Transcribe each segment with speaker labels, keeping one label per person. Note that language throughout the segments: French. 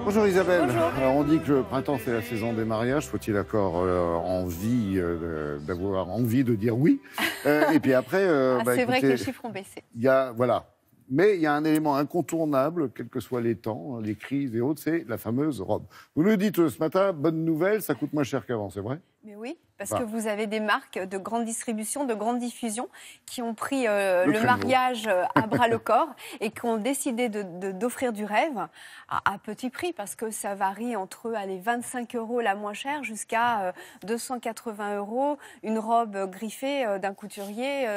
Speaker 1: Bonjour Isabelle.
Speaker 2: Bonjour.
Speaker 1: Alors on dit que le printemps c'est la saison des mariages. Faut-il encore d'avoir envie de dire oui et puis après,
Speaker 2: c'est vrai que les chiffres ont baissé.
Speaker 1: Il y a Mais il y a un élément incontournable, quels que soient les temps, les crises et autres, c'est la fameuse robe. Vous nous dites ce matin, bonne nouvelle, ça coûte moins cher qu'avant, c'est vrai ?
Speaker 2: Mais oui, parce que vous avez des marques de grande distribution, de grande diffusion, qui ont pris le mariage à bras-le-corps et qui ont décidé d'offrir du rêve à petit prix, parce que ça varie entre 25 € la moins chère jusqu'à 280 €, une robe griffée d'un couturier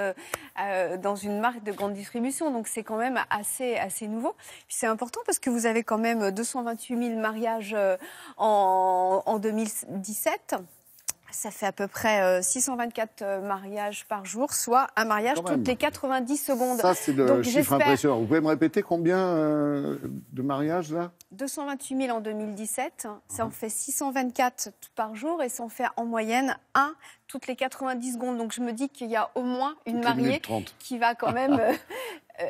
Speaker 2: dans une marque de grande distribution. Donc c'est quand même assez nouveau. Puis c'est important parce que vous avez quand même 228 000 mariages en 2017. Ça fait à peu près 624 mariages par jour, soit un mariage toutes les 90 secondes.
Speaker 1: Ça, c'est le chiffre impressionnant. Vous pouvez me répéter combien de mariages, là ?
Speaker 2: 228 000 en 2017. Ça en fait 624 par jour et ça en fait en moyenne un toutes les 90 secondes. Donc je me dis qu'il y a au moins une mariée qui va quand même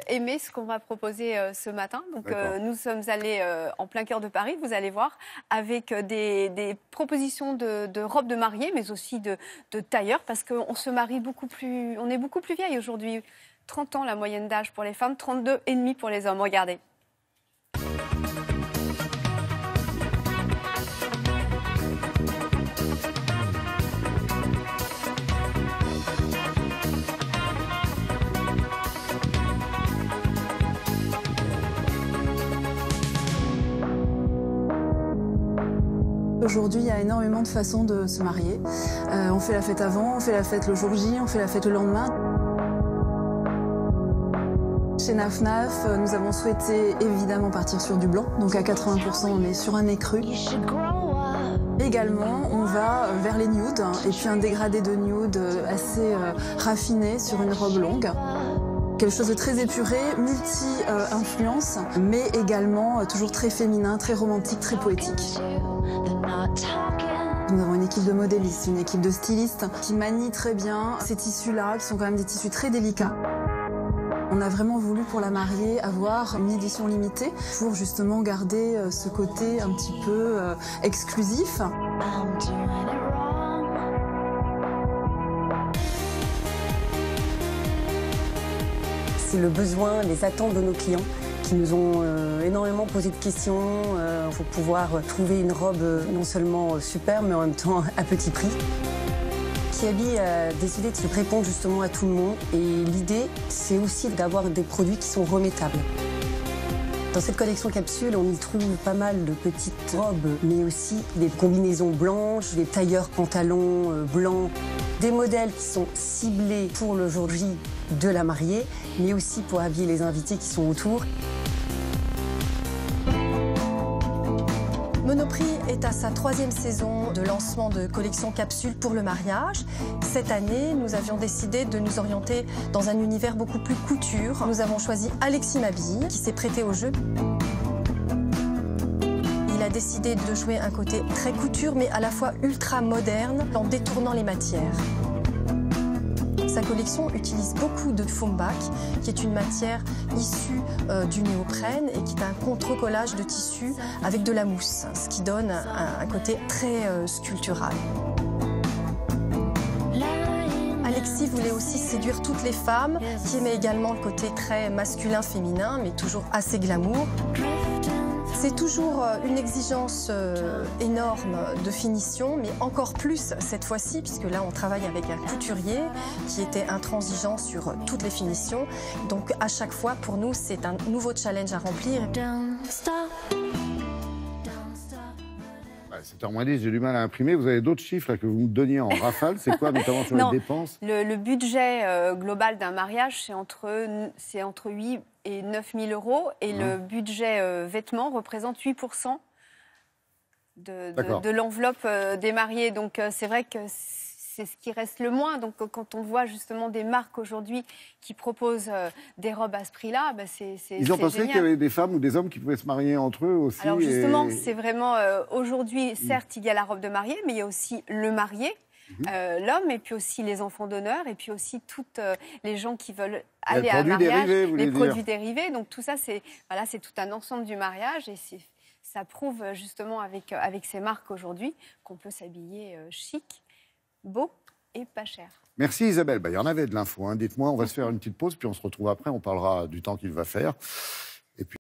Speaker 2: aimer ce qu'on va proposer ce matin. Donc nous sommes allés en plein cœur de Paris, vous allez voir, avec des propositions de robes de mariée, mais aussi de tailleurs, parce qu'on se marie on est beaucoup plus vieille aujourd'hui. 30 ans la moyenne d'âge pour les femmes, 32 et demi pour les hommes. Regardez.
Speaker 3: Aujourd'hui, il y a énormément de façons de se marier. On fait la fête avant, on fait la fête le jour J, on fait la fête le lendemain. Chez Naf, nous avons souhaité évidemment partir sur du blanc. Donc à 80%, on est sur un nez cru. Également, on va vers les nudes et puis un dégradé de nude assez raffiné sur une robe longue. Quelque chose de très épuré, multi-influence, mais également toujours très féminin, très romantique, très poétique. Nous avons une équipe de modélistes, une équipe de stylistes qui manient très bien ces tissus-là, qui sont quand même des tissus très délicats. On a vraiment voulu pour la mariée avoir une édition limitée pour justement garder ce côté un petit peu exclusif.
Speaker 4: C'est le besoin, les attentes de nos clients qui nous ont énormément posé de questions pour pouvoir trouver une robe non seulement superbe, mais en même temps à petit prix. Kiabi a décidé de répondre justement à tout le monde et l'idée, c'est aussi d'avoir des produits qui sont remettables. Dans cette collection capsule, on y trouve pas mal de petites robes, mais aussi des combinaisons blanches, des tailleurs pantalons blancs, des modèles qui sont ciblés pour le jour J de la mariée, mais aussi pour habiller les invités qui sont autour. Monoprix est à sa 3e saison de lancement de collection capsule pour le mariage. Cette année, nous avions décidé de nous orienter dans un univers beaucoup plus couture. Nous avons choisi Alexis Mabille, qui s'est prêté au jeu. Il a décidé de jouer un côté très couture, mais à la fois ultra moderne, en détournant les matières. Sa collection utilise beaucoup de foam back, qui est une matière issue du néoprène et qui est un contre-collage de tissu avec de la mousse, ce qui donne un côté très sculptural. Alexis voulait aussi séduire toutes les femmes, qui aimaient également le côté très masculin-féminin, mais toujours assez glamour. C'est toujours une exigence énorme de finition, mais encore plus cette fois-ci, puisque là on travaille avec un couturier qui était intransigeant sur toutes les finitions. Donc à chaque fois, pour nous, c'est un nouveau challenge à remplir.
Speaker 1: 7h moins 10, j'ai du mal à imprimer. Vous avez d'autres chiffres là, que vous me donniez en rafale. C'est quoi, notamment sur les dépenses ?
Speaker 2: Le budget global d'un mariage, c'est entre 8 et 9 000 € et le budget vêtements représente 8% de l'enveloppe des mariés. Donc c'est vrai que c'est ce qui reste le moins. Donc quand on voit justement des marques aujourd'hui qui proposent des robes à ce prix-là, c'est
Speaker 1: Ils ont pensé qu'il y avait des femmes ou des hommes qui pouvaient se marier entre eux aussi.
Speaker 2: Alors justement, c'est vraiment aujourd'hui, certes, il y a la robe de mariée, mais il y a aussi le marié. L'homme, et puis aussi les enfants d'honneur, et puis aussi toutes les gens qui veulent aller à un mariage, les produits dérivés. Donc tout ça, c'est tout un ensemble du mariage, et Ça prouve justement avec ces marques aujourd'hui qu'on peut s'habiller chic, beau et pas cher.
Speaker 1: Merci Isabelle. Il y en avait de l'info. Dites-moi, on va se faire une petite pause, puis on se retrouve après. On parlera du temps qu'il va faire.